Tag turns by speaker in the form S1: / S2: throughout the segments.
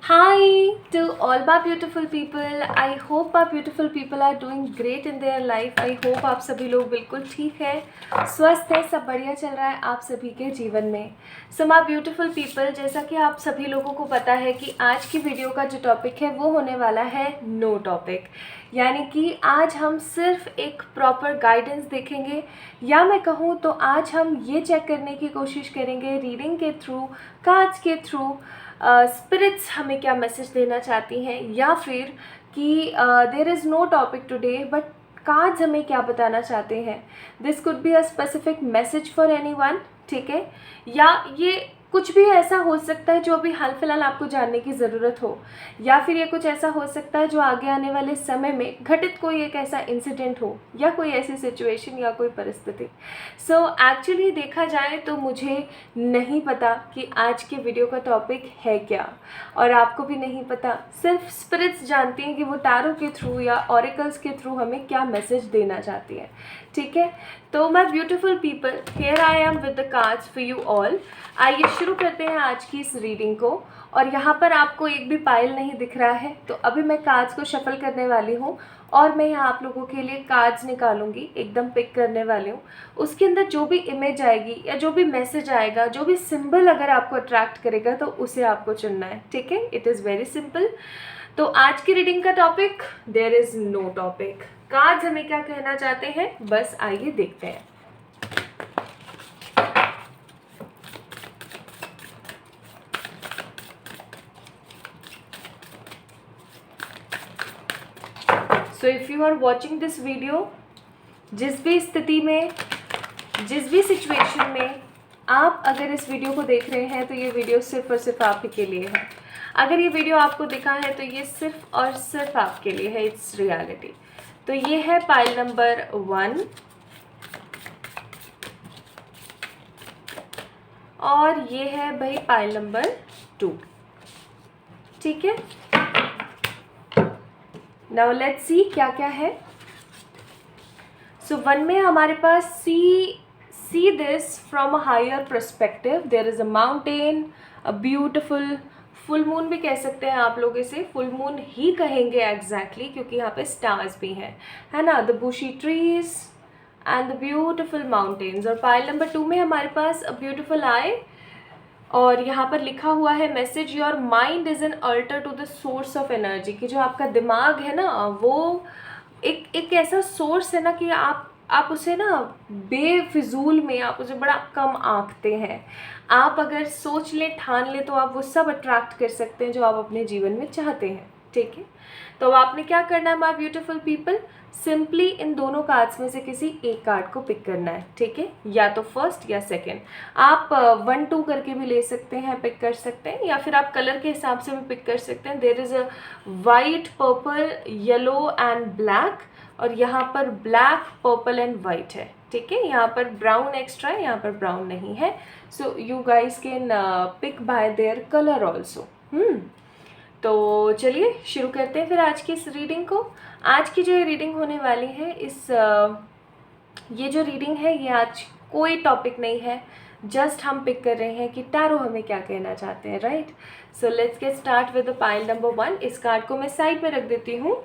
S1: Hi to all my beautiful people. I hope our beautiful people are doing great in their life. I hope आप सभी लोग बिल्कुल ठीक है, स्वस्थ है, सब बढ़िया चल रहा है आप सभी के जीवन में. So my beautiful people, जैसा कि आप सभी लोगों को पता है कि आज की वीडियो का जो टॉपिक है वो होने वाला है नो टॉपिक. यानी कि आज हम सिर्फ एक प्रॉपर गाइडेंस देखेंगे, या मैं कहूँ तो आज हम ये चेक करने की कोशिश करेंगे रीडिंग के थ्रू, कार्ड्स के थ्रू, स्पिरिट्स हमें क्या मैसेज देना चाहती हैं, या फिर कि there is no topic today but cards हमें क्या बताना चाहते हैं. This could be a specific message for anyone, ठीक है, या ये कुछ भी ऐसा हो सकता है जो अभी हाल फिलहाल आपको जानने की ज़रूरत हो, या फिर ये कुछ ऐसा हो सकता है जो आगे आने वाले समय में घटित कोई एक ऐसा इंसिडेंट हो, या कोई ऐसी सिचुएशन या कोई परिस्थिति. सो एक्चुअली देखा जाए तो मुझे नहीं पता कि आज के वीडियो का टॉपिक है क्या, और आपको भी नहीं पता. सिर्फ स्पिरिट्स जानती हैं कि वो टैरो के थ्रू या ऑरिकल्स के थ्रू हमें क्या मैसेज देना चाहती है, ठीक है. तो my beautiful people, here I am with the cards for you all. आइए शुरू करते हैं आज की इस रीडिंग को. और यहाँ पर आपको एक भी पाइल नहीं दिख रहा है, तो अभी मैं कार्ड्स को शफल करने वाली हूँ और मैं यहाँ आप लोगों के लिए कार्ड्स निकालूंगी, एकदम पिक करने वाली हूँ. उसके अंदर जो भी इमेज आएगी या जो भी मैसेज आएगा, जो भी सिंबल अगर आपको अट्रैक्ट करेगा तो उसे आपको चुनना है, ठीक है. It is very simple. तो आज की रीडिंग का topic, there is no topic. Cards हमें क्या कहना चाहते हैं, बस आइए देखते हैं. So if you are watching this video, जिस भी स्थिति में, जिस भी सिचुएशन में आप अगर इस वीडियो को देख रहे हैं, तो ये वीडियो सिर्फ और सिर्फ आप ही के लिए है. अगर ये वीडियो आपको दिखा है तो ये सिर्फ और सिर्फ आपके लिए है. It's reality. तो ये है पाइल नंबर 1 और ये है भाई पाइल नंबर 2, ठीक है. नाउ लेट्स सी क्या क्या है. सो 1 में हमारे पास see this from a higher perspective. There is a mountain, a beautiful full moon भी कह सकते हैं आप लोग, इसे फुल मून ही कहेंगे एग्जैक्टली, क्योंकि यहाँ पे स्टार्स भी हैं, है ना. The bushy trees and the beautiful mountains. और पाइल नंबर 2 में हमारे पास अ ब्यूटिफुल आई, और यहाँ पर लिखा हुआ है message, your mind is an altar to the source of energy. कि जो आपका दिमाग है ना, वो एक ऐसा सोर्स है ना कि आप उसे ना बेफिजूल में आप उसे बड़ा कम आंकते हैं. आप अगर सोच लें, ठान लें, तो आप वो सब अट्रैक्ट कर सकते हैं जो आप अपने जीवन में चाहते हैं, ठीक है. तो अब आपने क्या करना है my beautiful people, simply in दोनों कार्ड्स में से किसी एक कार्ड को पिक करना है, ठीक है. या तो फर्स्ट या सेकंड. आप 1-2 करके भी ले सकते हैं, पिक कर सकते हैं, या फिर आप कलर के हिसाब से भी पिक कर सकते हैं. There is a white, purple, yellow and black, और यहाँ पर ब्लैक, पर्पल एंड वाइट है, ठीक है. यहाँ पर ब्राउन एक्स्ट्रा है, यहाँ पर ब्राउन नहीं है. So you guys can pick by their colour also. तो चलिए शुरू करते हैं फिर आज की इस रीडिंग को. आज की जो रीडिंग होने वाली है, ये जो रीडिंग है ये आज कोई टॉपिक नहीं है, जस्ट हम पिक कर रहे हैं कि टैरो हमें क्या कहना चाहते हैं, right. So let's get start with the pile number 1. इस कार्ड को मैं साइड पे रख देती हूँ.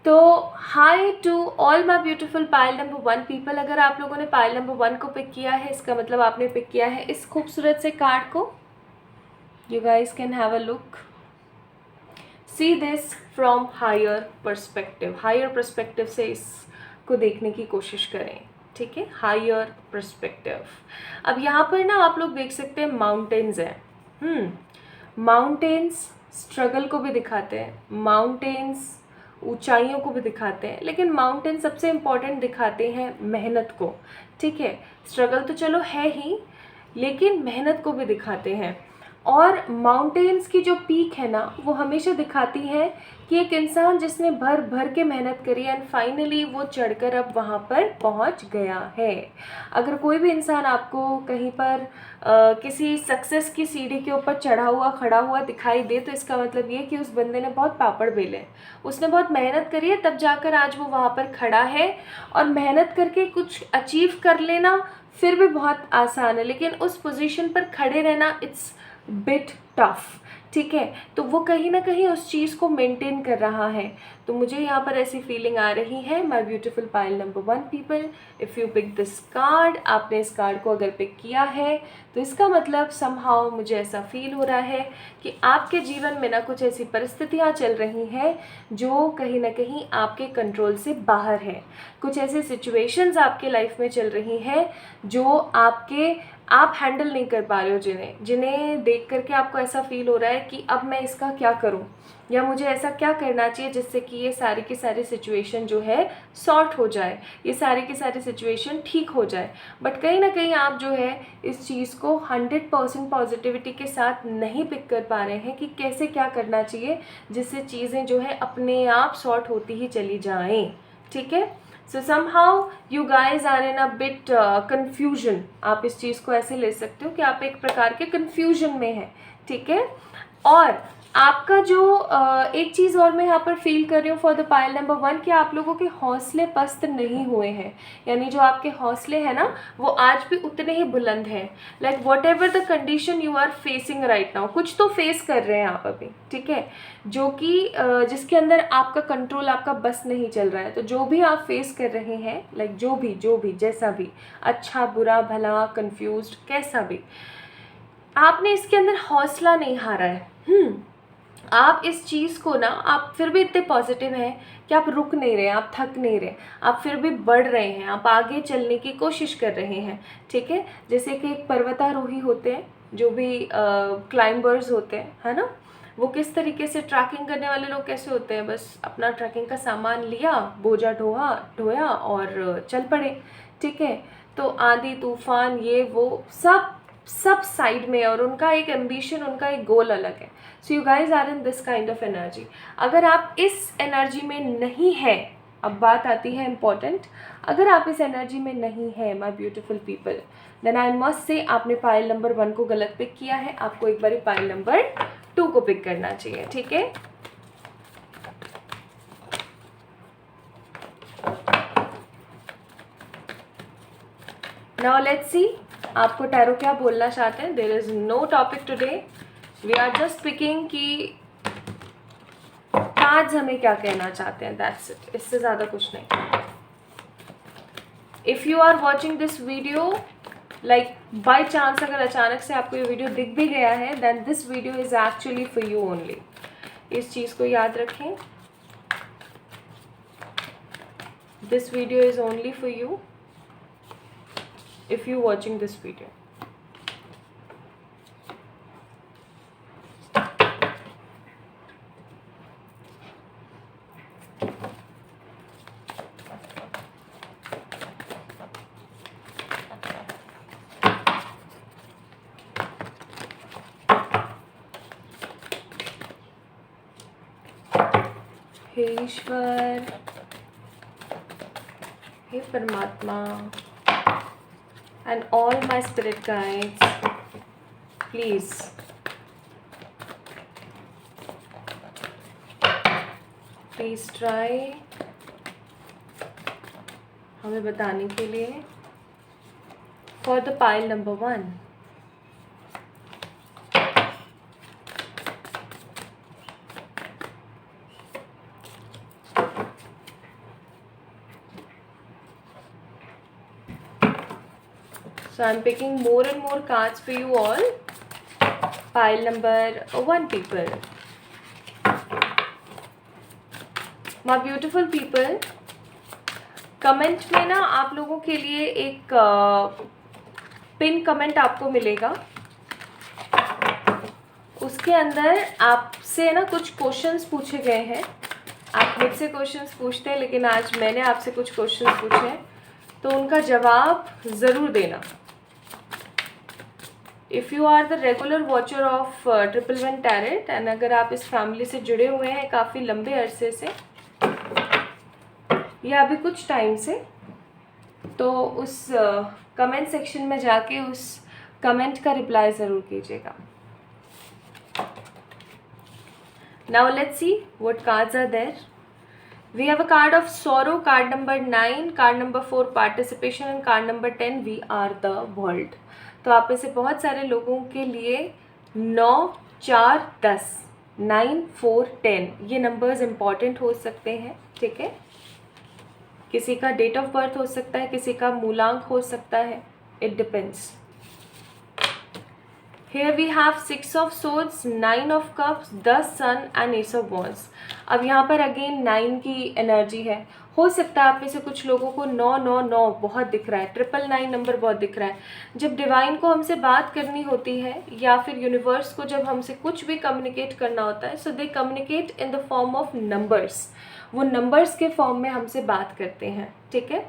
S1: तो hi to all my beautiful pile number 1 people. अगर आप लोगों ने पाइल नंबर 1 को पिक किया है, इसका मतलब आपने पिक किया है इस खूबसूरत से कार्ड को. You guys can have a look. See this from higher perspective. Higher perspective से इसको देखने की कोशिश करें, ठीक है. Higher perspective. अब यहाँ पर ना आप लोग देख सकते हैं माउंटेन्स हैं. माउंटेन्स स्ट्रगल को भी दिखाते हैं, माउंटेन्स ऊंचाइयों को भी दिखाते हैं, लेकिन माउंटेन सबसे इम्पॉर्टेंट दिखाते हैं मेहनत को, ठीक है. स्ट्रगल तो चलो है ही, लेकिन मेहनत को भी दिखाते हैं. और माउंटेन्स की जो पीक है ना, वो हमेशा दिखाती है कि एक इंसान जिसने भर भर के मेहनत करी एंड फाइनली वो चढ़कर अब वहाँ पर पहुँच गया है. अगर कोई भी इंसान आपको कहीं पर किसी सक्सेस की सीढ़ी के ऊपर चढ़ा हुआ खड़ा हुआ दिखाई दे, तो इसका मतलब ये कि उस बंदे ने बहुत पापड़ बेले, उसने बहुत मेहनत करी है, तब जाकर आज वो वहाँ पर खड़ा है. और मेहनत करके कुछ अचीव कर लेना फिर भी बहुत आसान है, लेकिन उस पोजीशन पर खड़े रहना इट्स बिट टफ, ठीक है। तो वो कहीं ना कहीं उस चीज़ को मेंटेन कर रहा है। तो मुझे यहाँ पर ऐसी फीलिंग आ रही है, my beautiful pile number 1 people, if you pick this card, आपने इस कार्ड को अगर पिक किया है तो इसका मतलब समहाउ मुझे ऐसा फील हो रहा है कि आपके जीवन में ना कुछ ऐसी परिस्थितियाँ चल रही हैं जो कहीं ना कहीं आपके कंट्रोल से बाहर है। कुछ ऐसे सिचुएशंस आपके लाइफ में चल रही हैं जो आप हैंडल नहीं कर पा रहे हो, जिन्हें देख करके आपको ऐसा फील हो रहा है कि अब मैं इसका क्या करूं, या मुझे ऐसा क्या करना चाहिए जिससे कि ये सारी की सारी सिचुएशन जो है सॉर्ट हो जाए, ये सारी की सारी सिचुएशन ठीक हो जाए। बट कहीं ना कहीं आप जो है इस चीज़ को 100% पॉजिटिविटी के साथ नहीं पिक कर पा रहे हैं कि कैसे क्या करना चाहिए जिससे चीज़ें जो है अपने आप सॉर्ट होती ही चली जाएं, ठीक है। सो somehow you guys are in a bit confusion। आप इस चीज़ को ऐसे ले सकते हो कि आप एक प्रकार के confusion में हैं, ठीक है। और आपका जो एक चीज़ और मैं यहाँ पर फील कर रही हूँ फॉर द पाइल नंबर 1 कि आप लोगों के हौसले पस्त नहीं हुए हैं, यानी जो आपके हौसले हैं ना वो आज भी उतने ही बुलंद हैं। Like whatever the condition you are facing right now, कुछ तो फेस कर रहे हैं आप अभी, ठीक है, जो कि जिसके अंदर आपका कंट्रोल, आपका बस नहीं चल रहा है। तो जो भी आप फेस कर रहे हैं, लाइक जो भी जैसा भी, अच्छा बुरा भला कंफ्यूज्ड कैसा भी, आपने इसके अंदर हौसला नहीं हारा है। आप इस चीज़ को ना, आप फिर भी इतने पॉजिटिव हैं कि आप रुक नहीं रहे, आप थक नहीं रहे, आप फिर भी बढ़ रहे हैं, आप आगे चलने की कोशिश कर रहे हैं, ठीक है। जैसे कि एक पर्वतारोही होते हैं, जो भी क्लाइंबर्स होते हैं, है ना, वो किस तरीके से, ट्रैकिंग करने वाले लोग कैसे होते हैं, बस अपना ट्रैकिंग का सामान लिया, बोझा ढोया और चल पड़े, ठीक है। तो आंधी तूफान ये वो सब साइड में, और उनका एक एम्बिशन, उनका एक गोल अलग है। So you guys are in this kind of energy. अगर आप इस एनर्जी में नहीं है, अब बात आती है इम्पॉर्टेंट, अगर आप इस एनर्जी में नहीं है my beautiful people, then I must say आपने पाइल नंबर 1 को गलत पिक किया है, आपको एक बार पाइल नंबर 2 को पिक करना चाहिए, ठीक है। नाउ लेट्स सी आपको टैरो क्या बोलना चाहते हैं। There is no topic today, we are just picking कि आज हमें क्या कहना चाहते हैं, दैट्स इट, इससे ज़्यादा कुछ नहीं। If you are watching this video like by chance, अगर अचानक से आपको ये वीडियो दिख भी गया है, then this video is actually for you only. इस चीज़ को याद रखें, this video is only for you if you watching this video। हे ईश्वर, हे परमात्मा, and all my spirit guides, please try हमें बताने के लिए for the pile number 1। So I'm picking more and more cards for you all. Pile number 1 people, my beautiful people, comment में ना आप लोगों के लिए एक पिन कमेंट आपको मिलेगा, उसके अंदर आपसे ना कुछ क्वेश्चंस पूछे गए हैं। आप मुझसे क्वेश्चंस पूछते हैं, लेकिन आज मैंने आपसे कुछ क्वेश्चंस पूछे हैं, तो उनका जवाब ज़रूर देना। If you are the regular watcher of 111 tarot, and अगर आप इस फैमिली से जुड़े हुए हैं काफ़ी लंबे अरसे से या अभी कुछ टाइम से, तो उस कमेंट सेक्शन में जाके उस कमेंट का रिप्लाई ज़रूर कीजिएगा। Now let's see what cards are there. We have a card of sorrow, card number 9, card number 4 participation, and card number 10 we are the world। तो आप में से बहुत सारे लोगों के लिए 9, 4, 10, 9, 4, 10 ये नंबर्स इम्पॉर्टेंट हो सकते हैं, ठीक है। किसी का डेट ऑफ बर्थ हो सकता है, किसी का मूलांक हो सकता है, it depends. Here we have 6 of swords, 9 of cups, the sun and ace of wands। अब यहाँ पर अगेन 9 की एनर्जी है। हो सकता है आप में से कुछ लोगों को 999 बहुत दिख रहा है, 999 नंबर बहुत दिख रहा है। जब डिवाइन को हमसे बात करनी होती है या फिर यूनिवर्स को जब हमसे कुछ भी कम्युनिकेट करना होता है, so they communicate in the form of numbers. वो नंबर्स के फॉर्म में हमसे बात करते हैं, ठीक है।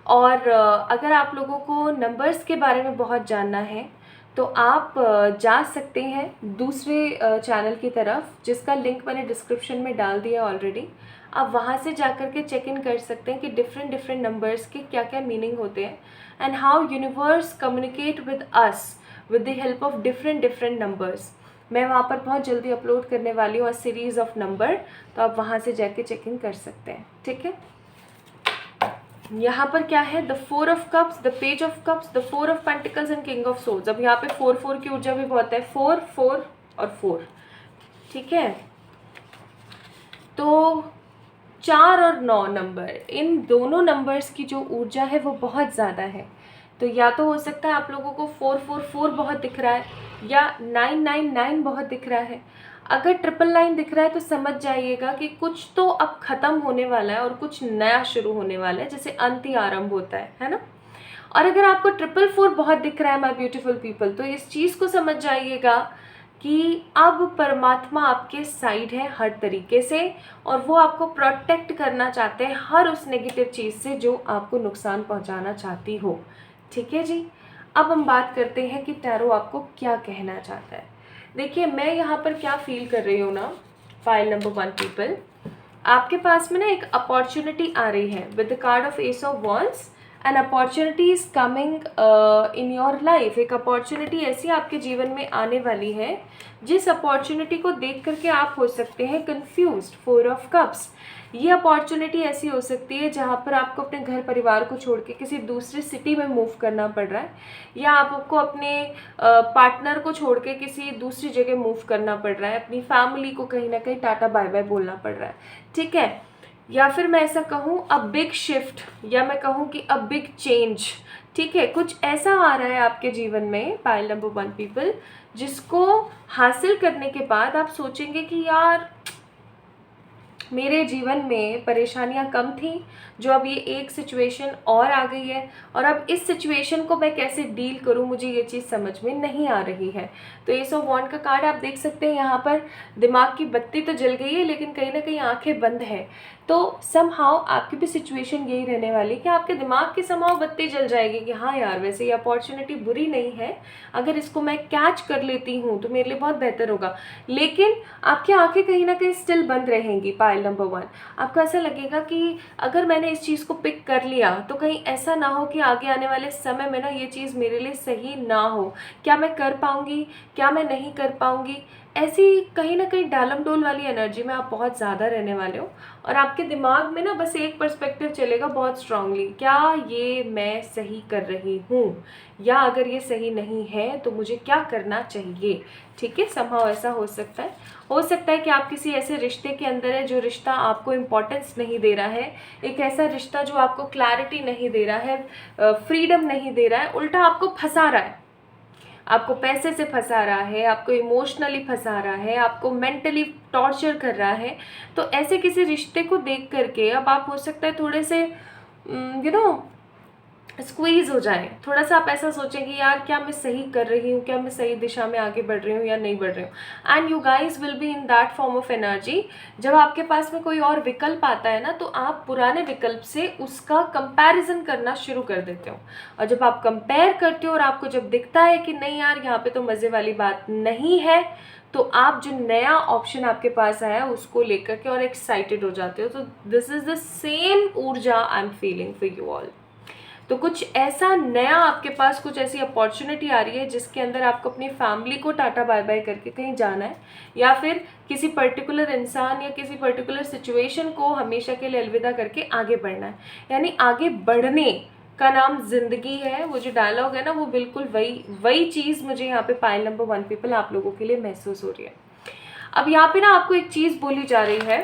S1: और अगर आप लोगों को नंबर्स के बारे में बहुत जानना है तो आप जा सकते हैं दूसरे चैनल की तरफ, जिसका लिंक मैंने डिस्क्रिप्शन में डाल दिया ऑलरेडी। आप वहाँ से जा कर के चेक इन कर सकते हैं कि डिफरेंट नंबर्स के क्या क्या मीनिंग होते हैं and how universe communicate with us with the help of different numbers. मैं वहाँ पर बहुत जल्दी अपलोड करने वाली हूँ सीरीज़ ऑफ नंबर, तो आप वहाँ से जाके चेक इन कर सकते हैं, ठीक है। यहाँ पर क्या है, the 4 of cups, the page of cups, the 4 of pentacles and king of swords. अब यहाँ पे 4 की ऊर्जा भी बहुत है, 4 और 4, ठीक है। तो 4 और 9 नंबर, इन दोनों नंबर्स की जो ऊर्जा है वो बहुत ज़्यादा है। तो या तो हो सकता है आप लोगों को 444 बहुत दिख रहा है या 999 बहुत दिख रहा है। अगर 999 दिख रहा है तो समझ जाइएगा कि कुछ तो अब ख़त्म होने वाला है और कुछ नया शुरू होने वाला है, जैसे अंत ही आरंभ होता है ना। और अगर आपको 444 बहुत दिख रहा है माय ब्यूटीफुल पीपल, तो इस चीज़ को समझ जाइएगा कि अब परमात्मा आपके साइड है हर तरीके से, और वो आपको प्रोटेक्ट करना चाहते हैं हर उस नेगेटिव चीज़ से जो आपको नुकसान पहुंचाना चाहती हो, ठीक है जी। अब हम बात करते हैं कि टैरो आपको क्या कहना चाहता है। देखिए मैं यहाँ पर क्या फील कर रही हूँ ना, फाइल नंबर 1 पीपल, आपके पास में ना एक अपॉर्चुनिटी आ रही है with the card of S of wands. An opportunity is coming in your life. एक अपॉर्चुनिटी ऐसी आपके जीवन में आने वाली है जिस अपॉर्चुनिटी को देख करके आप हो सकते हैं कंफ्यूज्ड। 4 ऑफ कप्स, ये अपॉर्चुनिटी ऐसी हो सकती है जहाँ पर आपको अपने घर परिवार को छोड़ के किसी दूसरी सिटी में मूव करना पड़ रहा है, या आपको अपने पार्टनर को छोड़ के किसी दूसरी जगह मूव करना पड़ रहा है, अपनी फैमिली को कहीं ना कहीं टाटा बाय बाय बोलना पड़ रहा है, ठीक है। या फिर मैं ऐसा कहूँ अ बिग शिफ्ट, या मैं कहूँ कि अ बिग चेंज, ठीक है। कुछ ऐसा आ रहा है आपके जीवन में पाइल नंबर 1 पीपल, जिसको हासिल करने के बाद आप सोचेंगे कि यार मेरे जीवन में परेशानियां कम थी, जो अब ये एक सिचुएशन और आ गई है, और अब इस सिचुएशन को मैं कैसे डील करूं, मुझे ये चीज़ समझ में नहीं आ रही है। तो एस ऑफ वॉन्ड का कार्ड आप देख सकते हैं, यहाँ पर दिमाग की बत्ती तो जल गई है लेकिन कहीं ना कहीं आंखें बंद है। तो समहाउ आपकी भी सिचुएशन यही रहने वाली कि आपके दिमाग की समहाउ बत्ती जल जाएगी कि हाँ यार वैसे ये अपॉर्चुनिटी बुरी नहीं है, अगर इसको मैं कैच कर लेती हूँ तो मेरे लिए बहुत बेहतर होगा। लेकिन आपकी आंखें कहीं ना कहीं स्टिल बंद रहेंगी। पाइल नंबर 1, आपको ऐसा लगेगा कि अगर मैंने इस चीज़ को पिक कर लिया तो कहीं ऐसा ना हो कि आगे आने वाले समय में ना ये चीज़ मेरे लिए सही ना हो, क्या मैं कर पाऊँगी, क्या मैं नहीं कर पाऊँगी, ऐसी कहीं ना कहीं डालम डोल वाली एनर्जी में आप बहुत ज़्यादा रहने वाले हो। और आपके दिमाग में ना बस एक पर्सपेक्टिव चलेगा बहुत स्ट्रांगली, क्या ये मैं सही कर रही हूँ, या अगर ये सही नहीं है तो मुझे क्या करना चाहिए, ठीक है। समहाउ ऐसा हो सकता है। हो सकता है कि आप किसी ऐसे रिश्ते के अंदर है जो रिश्ता आपको इम्पोर्टेंस नहीं दे रहा है, एक ऐसा रिश्ता जो आपको क्लैरिटी नहीं दे रहा है, फ्रीडम नहीं दे रहा है, उल्टा आपको फंसा रहा है, आपको पैसे से फंसा रहा है, आपको इमोशनली फंसा रहा है, आपको मेंटली टॉर्चर कर रहा है। तो ऐसे किसी रिश्ते को देख करके अब आप हो सकता है थोड़े से स्क्वीज़ हो जाए, थोड़ा सा आप ऐसा सोचें कि यार क्या मैं सही कर रही हूँ, क्या मैं सही दिशा में आगे बढ़ रही हूँ या नहीं बढ़ रही हूँ। And you guys will be in that form of energy. जब आपके पास में कोई और विकल्प आता है ना, तो आप पुराने विकल्प से उसका कंपैरिजन करना शुरू कर देते हो, और जब आप कंपेयर करते हो और आपको जब दिखता है कि नहीं यार यहाँ पे तो मज़े वाली बात नहीं है, तो आप जो नया ऑप्शन आपके पास आया है उसको लेकर के और एक्साइटेड हो जाते हो। तो दिस इज़ द सेम ऊर्जा I am feeling for you all. तो कुछ ऐसा नया आपके पास, कुछ ऐसी अपॉर्चुनिटी आ रही है जिसके अंदर आपको अपनी फैमिली को टाटा बाय बाय करके कहीं जाना है, या फिर किसी पर्टिकुलर इंसान या किसी पर्टिकुलर सिचुएशन को हमेशा के लिए अलविदा करके आगे बढ़ना है। यानी आगे बढ़ने का नाम जिंदगी है। वो जो डायलॉग है ना, वो बिल्कुल वही चीज़ मुझे यहाँ पे पाइल नंबर 1 पीपल आप लोगों के लिए महसूस हो रही है। अब यहाँ पे ना आपको एक चीज़ बोली जा रही है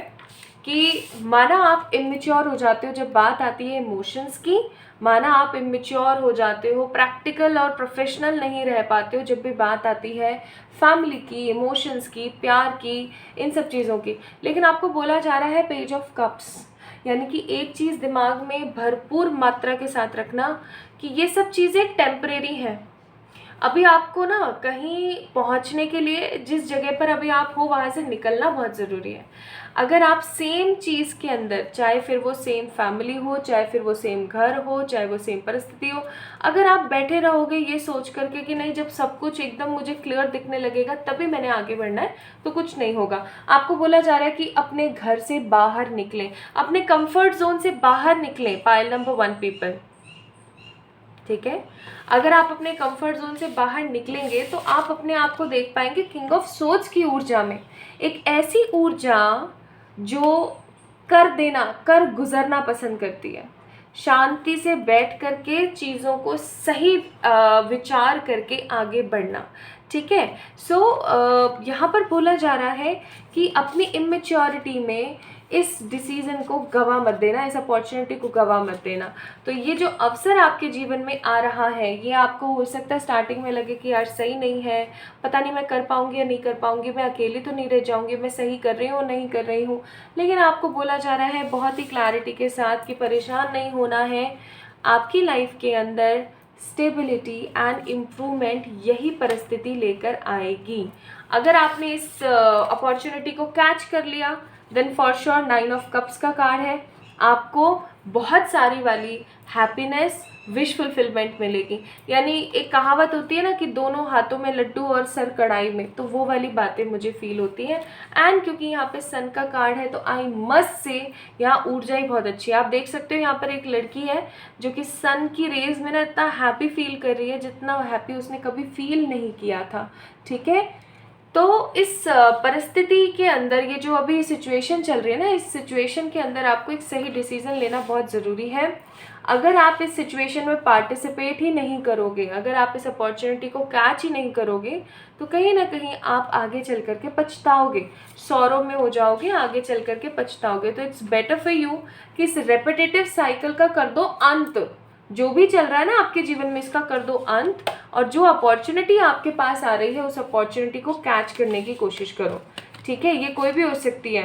S1: कि माना आप इमेच्योर हो जाते हो जब बात आती है इमोशंस की, माना आप इमेच्योर हो जाते हो, प्रैक्टिकल और प्रोफेशनल नहीं रह पाते हो जब भी बात आती है फैमिली की, इमोशंस की, प्यार की, इन सब चीज़ों की। लेकिन आपको बोला जा रहा है पेज ऑफ कप्स, यानी कि एक चीज़ दिमाग में भरपूर मात्रा के साथ रखना कि ये सब चीज़ें टेम्परेरी हैं। अभी आपको ना कहीं पहुंचने के लिए जिस जगह पर अभी आप हो वहाँ से निकलना बहुत ज़रूरी है। अगर आप सेम चीज़ के अंदर, चाहे फिर वो सेम फैमिली हो, चाहे फिर वो सेम घर हो, चाहे वो सेम परिस्थिति हो, अगर आप बैठे रहोगे ये सोच करके कि नहीं जब सब कुछ एकदम मुझे क्लियर दिखने लगेगा तभी मैंने आगे बढ़ना है, तो कुछ नहीं होगा। आपको बोला जा रहा है कि अपने घर से बाहर निकलें, अपने कंफर्ट जोन से बाहर निकलें, पाइल नंबर 1 पीपल। ठीक है, अगर आप अपने कंफर्ट जोन से बाहर निकलेंगे तो आप अपने आप को देख पाएंगे किंग ऑफ सोर्ड्स की ऊर्जा में, एक ऐसी ऊर्जा जो कर गुजरना पसंद करती है, शांति से बैठ करके चीज़ों को सही विचार करके आगे बढ़ना। ठीक है, सो यहाँ पर बोला जा रहा है कि अपनी इमेच्योरिटी में इस डिसीज़न को गवा मत देना, इस अपॉर्चुनिटी को गवा मत देना। तो ये जो अवसर आपके जीवन में आ रहा है, ये आपको हो सकता है स्टार्टिंग में लगे कि यार सही नहीं है, पता नहीं मैं कर पाऊँगी या नहीं कर पाऊँगी, मैं अकेली तो नहीं रह जाऊँगी, मैं सही कर रही हूँ नहीं कर रही हूँ। लेकिन आपको बोला जा रहा है बहुत ही क्लैरिटी के साथ कि परेशान नहीं होना है। आपकी लाइफ के अंदर स्टेबिलिटी एंड इम्प्रूवमेंट यही परिस्थिति लेकर आएगी। अगर आपने इस अपॉर्चुनिटी को कैच कर लिया then for sure 9 of cups का कार्ड है, आपको बहुत सारी वाली हैप्पीनेस, विश फुलफिलमेंट मिलेगी। यानी एक कहावत होती है ना कि दोनों हाथों में लड्डू और सर कढ़ाई में, तो वो वाली बातें मुझे फील होती हैं। एंड क्योंकि यहाँ पे सन का कार्ड है तो आई मस्ट से यहाँ ऊर्जा ही बहुत अच्छी है। आप देख सकते हो यहाँ पर एक लड़की है जो कि सन की रेज में ना इतना हैप्पी फील कर रही है जितना हैप्पी उसने कभी फील नहीं किया था। ठीक है, तो इस परिस्थिति के अंदर ये जो अभी सिचुएशन चल रही है ना, इस सिचुएशन के अंदर आपको एक सही डिसीजन लेना बहुत ज़रूरी है। अगर आप इस सिचुएशन में पार्टिसिपेट ही नहीं करोगे, अगर आप इस अपॉर्चुनिटी को कैच ही नहीं करोगे, तो कहीं ना कहीं आप आगे चल करके पछताओगे, सौरों में हो जाओगे, आगे चल करके पछताओगे। तो इट्स बेटर फॉर यू कि इस रेपिटेटिव साइकिल का कर दो अंत। जो भी चल रहा है ना आपके जीवन में, इसका कर दो अंत, और जो अपॉर्चुनिटी आपके पास आ रही है उस अपॉर्चुनिटी को कैच करने की कोशिश करो। ठीक है, ये कोई भी हो सकती है,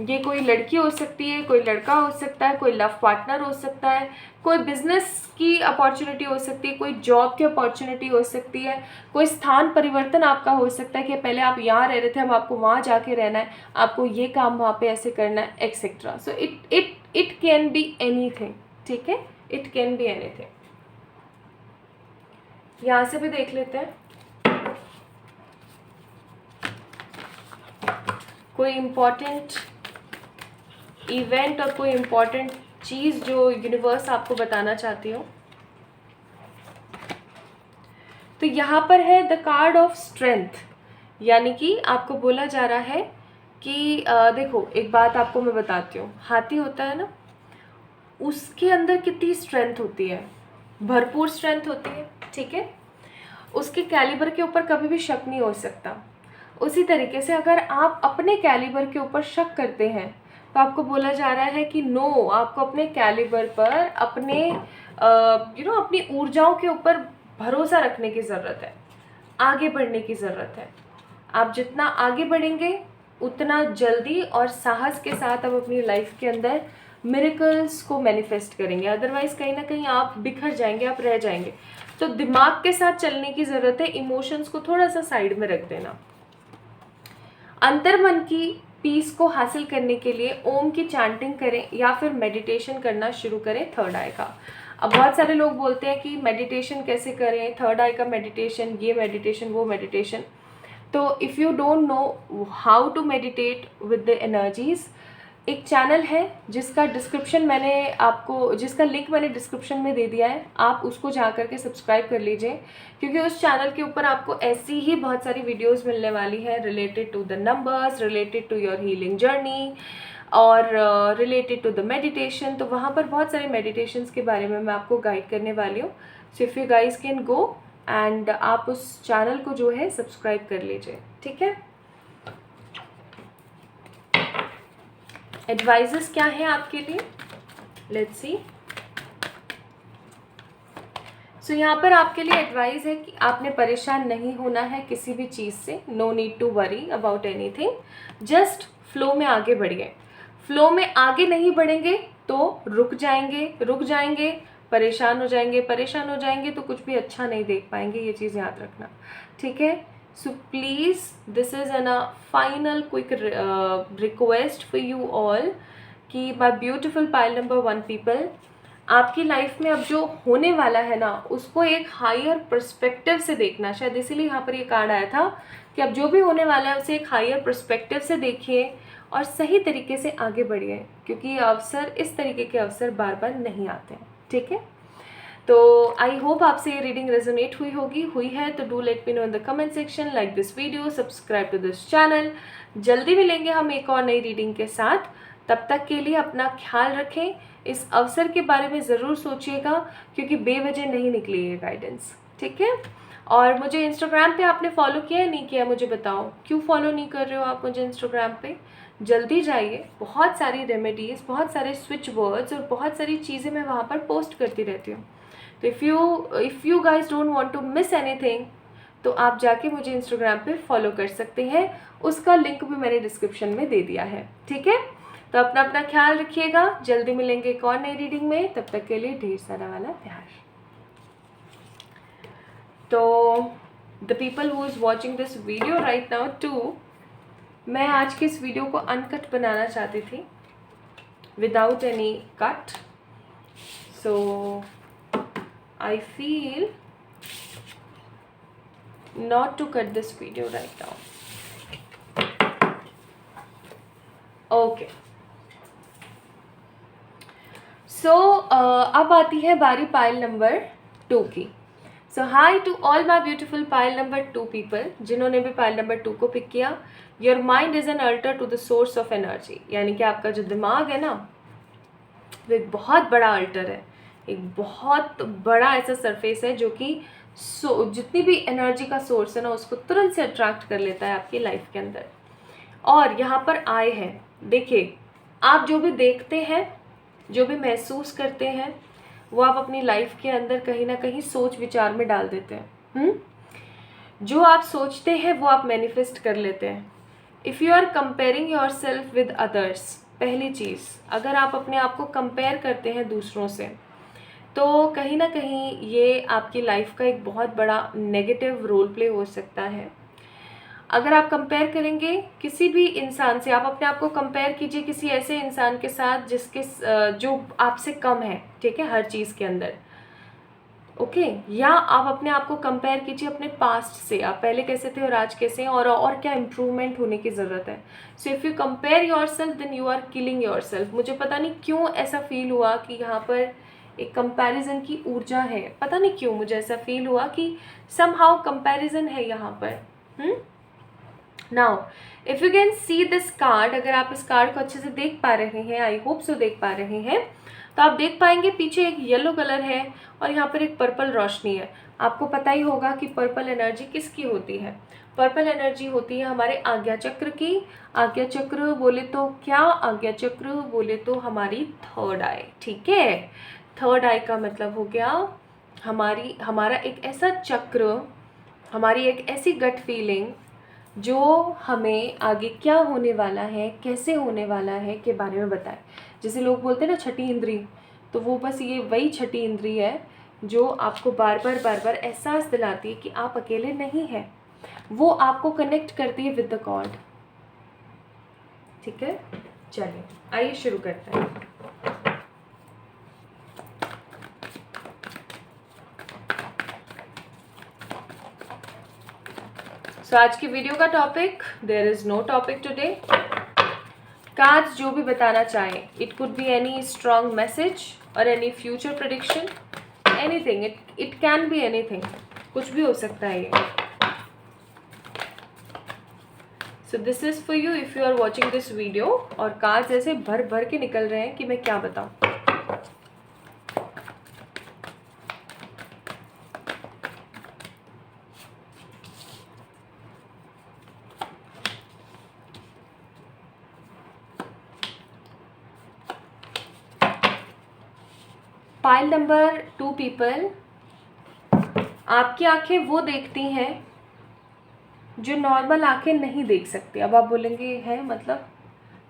S1: ये कोई लड़की हो सकती है, कोई लड़का हो सकता है, कोई लव पार्टनर हो सकता है, कोई बिजनेस की अपॉर्चुनिटी हो सकती है, कोई जॉब की अपॉर्चुनिटी हो सकती है, कोई स्थान परिवर्तन आपका हो सकता है कि पहले आप यहाँ रह रहे थे अब आपको वहाँ जाके रहना है, आपको ये काम वहाँ पे ऐसे करना है, etcetera. So it can be anything. ठीक है, इट कैन बी एनीथिंग। यहाँ से भी देख लेते हैं कोई इम्पोर्टेंट इवेंट और कोई इम्पोर्टेंट चीज़ जो यूनिवर्स आपको बताना चाहती हो। तो यहाँ पर है द कार्ड ऑफ स्ट्रेंथ, यानी कि आपको बोला जा रहा है कि देखो एक बात आपको मैं बताती हूँ, हाथी होता है ना, उसके अंदर कितनी स्ट्रेंथ होती है, भरपूर स्ट्रेंथ होती है। ठीक है, उसके कैलिबर के ऊपर कभी भी शक नहीं हो सकता। उसी तरीके से अगर आप अपने कैलिबर के ऊपर शक करते हैं तो आपको बोला जा रहा है कि नो, आपको अपने कैलिबर पर, अपने अपनी ऊर्जाओं के ऊपर भरोसा रखने की ज़रूरत है, आगे बढ़ने की ज़रूरत है। आप जितना आगे बढ़ेंगे उतना जल्दी और साहस के साथ आप अपनी लाइफ के अंदर मिरेकल्स को मैनिफेस्ट करेंगे। अदरवाइज़ कहीं ना कहीं आप बिखर जाएंगे, आप रह जाएंगे। तो दिमाग के साथ चलने की ज़रूरत है, इमोशंस को थोड़ा सा साइड में रख देना। अंतर्मन की पीस को हासिल करने के लिए ओम की चैंटिंग करें या फिर मेडिटेशन करना शुरू करें थर्ड आई का। अब बहुत सारे लोग बोलते हैं कि मेडिटेशन कैसे करें, थर्ड आई का मेडिटेशन, ये मेडिटेशन, वो मेडिटेशन। तो if you don't know how to meditate with the energies, एक चैनल है जिसका लिंक मैंने डिस्क्रिप्शन में दे दिया है, आप उसको जा करके सब्सक्राइब कर लीजिए, क्योंकि उस चैनल के ऊपर आपको ऐसी ही बहुत सारी वीडियोस मिलने वाली है related to the numbers, related to your healing journey और रिलेटेड टू द मेडिटेशन। तो वहाँ पर बहुत सारे मेडिटेशंस के बारे में मैं आपको गाइड करने वाली हूँ। सो if you guys can go and आप उस चैनल को जो है सब्सक्राइब कर लीजिए, ठीक है। एडवाइजेस क्या है आपके लिए, लेट्स सी। सो यहाँ पर आपके लिए एडवाइस है कि आपने परेशान नहीं होना है किसी भी चीज़ से। No need to worry about anything, just flow में आगे बढ़िए। फ्लो में आगे नहीं बढ़ेंगे तो रुक जाएंगे, परेशान हो जाएंगे तो कुछ भी अच्छा नहीं देख पाएंगे, ये चीज़ याद रखना, ठीक है। So please this is an final quick request for you all कि my beautiful pile number 1 people, आपकी लाइफ में अब जो होने वाला है ना उसको एक हायर पर्सपेक्टिव से देखना। शायद इसीलिए यहाँ पर ये कार्ड आया था कि अब जो भी होने वाला है उसे एक हायर पर्सपेक्टिव से देखिए और सही तरीके से आगे बढ़िए, क्योंकि ये अवसर, इस तरीके के अवसर बार बार नहीं आते हैं, ठीक है। तो आई होप आपसे ये रीडिंग रेजोनेट हुई है तो do let me know in the comment section, like this video, subscribe to this channel. जल्दी मिलेंगे हम एक और नई रीडिंग के साथ, तब तक के लिए अपना ख्याल रखें। इस अवसर के बारे में ज़रूर सोचिएगा, क्योंकि बेवजह नहीं निकली ये गाइडेंस, ठीक है। और मुझे इंस्टाग्राम पे आपने फॉलो किया है नहीं किया मुझे बताओ, क्यों फॉलो नहीं कर रहे हो आप मुझे इंस्टाग्राम पे? जल्दी जाइए, बहुत सारी रेमेडीज़, बहुत सारे स्विच वर्ड्स और बहुत सारी चीज़ें मैं वहाँ पर पोस्ट करती रहती हूँ। तो if you guys don't want to miss anything तो आप जाके मुझे इंस्टाग्राम पे फॉलो कर सकते हैं, उसका लिंक भी मैंने डिस्क्रिप्शन में दे दिया है, ठीक है। तो अपना ख्याल रखिएगा, जल्दी मिलेंगे एक और नई रीडिंग में, तब तक के लिए ढेर सारा वाला प्यार। तो the people who is watching this video right now too, मैं आज की इस वीडियो को अनकट बनाना चाहती थी, without any cut. So I feel not to cut this video right now. Okay. So अब आती है बारी पाइल नंबर 2 की। So hi to all my beautiful pile number 2 people, जिन्होंने भी पाइल नंबर 2 को पिक किया। Your mind is an altar to the source of energy, यानी कि आपका जो दिमाग है ना वो एक बहुत बड़ा अल्टर है, एक बहुत बड़ा ऐसा सरफेस है जो कि जितनी भी एनर्जी का सोर्स है ना उसको तुरंत से अट्रैक्ट कर लेता है आपकी लाइफ के अंदर। और यहाँ पर आए हैं, देखिए आप जो भी देखते हैं, जो भी महसूस करते हैं, वो आप अपनी लाइफ के अंदर कहीं ना कहीं सोच विचार में डाल देते हैं। जो आप सोचते हैं वो आप मैनिफेस्ट कर लेते हैं। If you are comparing your self with others, पहली चीज़, अगर आप अपने आप को कंपेयर करते हैं दूसरों से तो कहीं ना कहीं ये आपकी लाइफ का एक बहुत बड़ा नेगेटिव रोल प्ले हो सकता है। अगर आप कंपेयर करेंगे किसी भी इंसान से, आप अपने आप को कंपेयर कीजिए किसी ऐसे इंसान के साथ जो आपसे कम है, ठीक है, हर चीज़ के अंदर, ओके। या आप अपने आप को कंपेयर कीजिए अपने पास्ट से, आप पहले कैसे थे और आज कैसे हैं, और क्या इम्प्रूवमेंट होने की ज़रूरत है। So if you compare your self then you are killing your self. मुझे पता नहीं क्यों ऐसा फील हुआ कि यहाँ पर एक कंपैरिजन की ऊर्जा है, पता नहीं क्यों मुझे ऐसा फील हुआ कि समहाउ कंपैरिजन है यहाँ पर। Now if you can see this card, अगर आप इस कार्ड को अच्छे से देख पा रहे हैं, आई होप सो देख पा रहे हैं, तो आप देख पाएंगे पीछे एक येलो कलर है और यहाँ पर एक पर्पल रोशनी है। आपको पता ही होगा कि पर्पल एनर्जी किसकी होती है। पर्पल एनर्जी होती है हमारे आज्ञा चक्र की। आज्ञा चक्र बोले तो क्या, आज्ञा चक्र बोले तो हमारी थर्ड आई, ठीक है। थर्ड आई का मतलब हो गया हमारा एक ऐसा चक्र, हमारी एक ऐसी गट फीलिंग जो हमें आगे क्या होने वाला है, कैसे होने वाला है के बारे में बताए। जैसे लोग बोलते हैं ना छठी इंद्री, तो वो बस ये वही छठी इंद्री है जो आपको बार बार एहसास दिलाती है कि आप अकेले नहीं हैं। वो आपको कनेक्ट करती है विद द गॉड, ठीक है। चलिए आइए शुरू करते हैं। सो आज की वीडियो का topic, there is no topic today. Cards जो भी बताना चाहें, it could be any strong message और any future prediction, anything, it can be anything, कुछ भी हो सकता है ये. So this is for you if you are watching this video. और कार्ड्स ऐसे भर भर के निकल रहे हैं कि मैं क्या बताऊँ. पाइल नंबर 2 पीपल, आपकी आंखें वो देखती हैं जो नॉर्मल आंखें नहीं देख सकती. अब आप बोलेंगे है मतलब,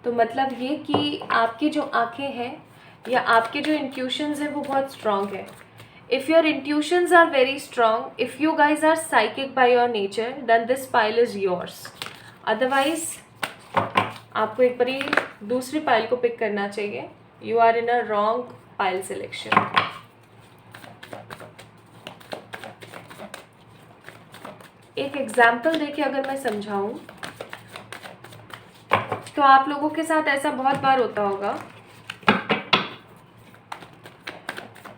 S1: तो मतलब ये कि आपकी जो आंखें हैं या आपके जो इंट्यूशंस हैं वो बहुत स्ट्रॉन्ग है. If your intuitions are very strong, if you guys are psychic by your nature, then this pile is yours. Otherwise आपको एक बारी दूसरी पाइल को पिक करना चाहिए. You are in a wrong pile selection. एक एग्जाम्पल देके अगर मैं समझाऊं तो आप लोगों के साथ ऐसा बहुत बार होता होगा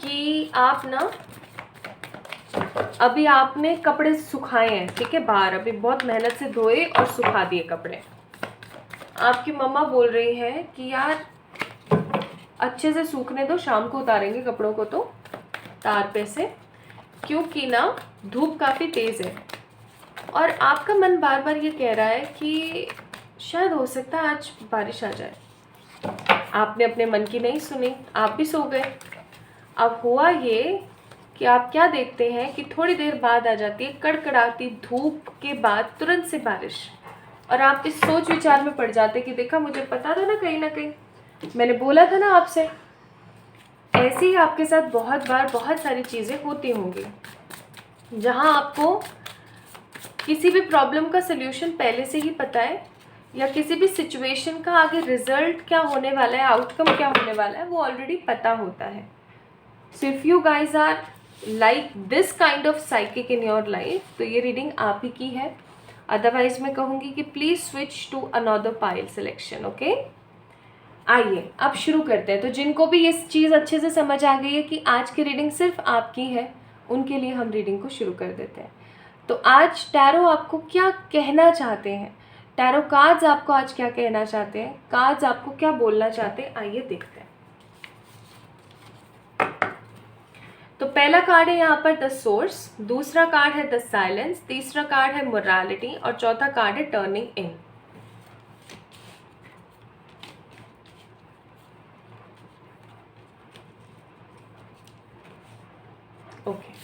S1: कि आप ना, अभी आपने कपड़े सुखाए हैं, ठीक है, बाहर अभी बहुत मेहनत से धोए और सुखा दिए कपड़े. आपकी मम्मा बोल रही है कि यार अच्छे से सूखने दो, शाम को उतारेंगे कपड़ों को तो तार पे से, क्योंकि ना धूप काफ़ी तेज़ है. और आपका मन बार बार ये कह रहा है कि शायद हो सकता है आज बारिश आ जाए. आपने अपने मन की नहीं सुनी, आप भी सो गए. अब हुआ ये कि आप क्या देखते हैं कि थोड़ी देर बाद आ जाती है कड़कड़ाती धूप के बाद तुरंत से बारिश. और आप इस सोच विचार में पड़ जाते कि देखा, मुझे पता था ना कहीं मैंने बोला था ना आपसे. ऐसे ही आपके साथ बहुत बार बहुत सारी चीज़ें होती होंगी जहाँ आपको किसी भी प्रॉब्लम का सल्यूशन पहले से ही पता है, या किसी भी सिचुएशन का आगे रिजल्ट क्या होने वाला है, आउटकम क्या होने वाला है, वो ऑलरेडी पता होता है. So if you guys are like this kind of psychic in your life, तो ये रीडिंग आप ही की है. अदरवाइज मैं कहूँगी कि please switch to another pile selection. Okay, आइए अब शुरू करते हैं. तो जिनको भी ये चीज़ अच्छे से समझ आ गई है कि आज की रीडिंग सिर्फ आपकी है, उनके लिए हम रीडिंग को शुरू कर देते हैं. तो आज टैरो आपको क्या कहना चाहते हैं, टैरो कार्ड्स आपको आज क्या कहना चाहते हैं, कार्ड्स आपको क्या बोलना चाहते हैं, आइए देखते हैं. तो पहला कार्ड है यहाँ पर द सोर्स, दूसरा कार्ड है द साइलेंस, तीसरा कार्ड है मोरालिटी और चौथा कार्ड है turning in. Okay.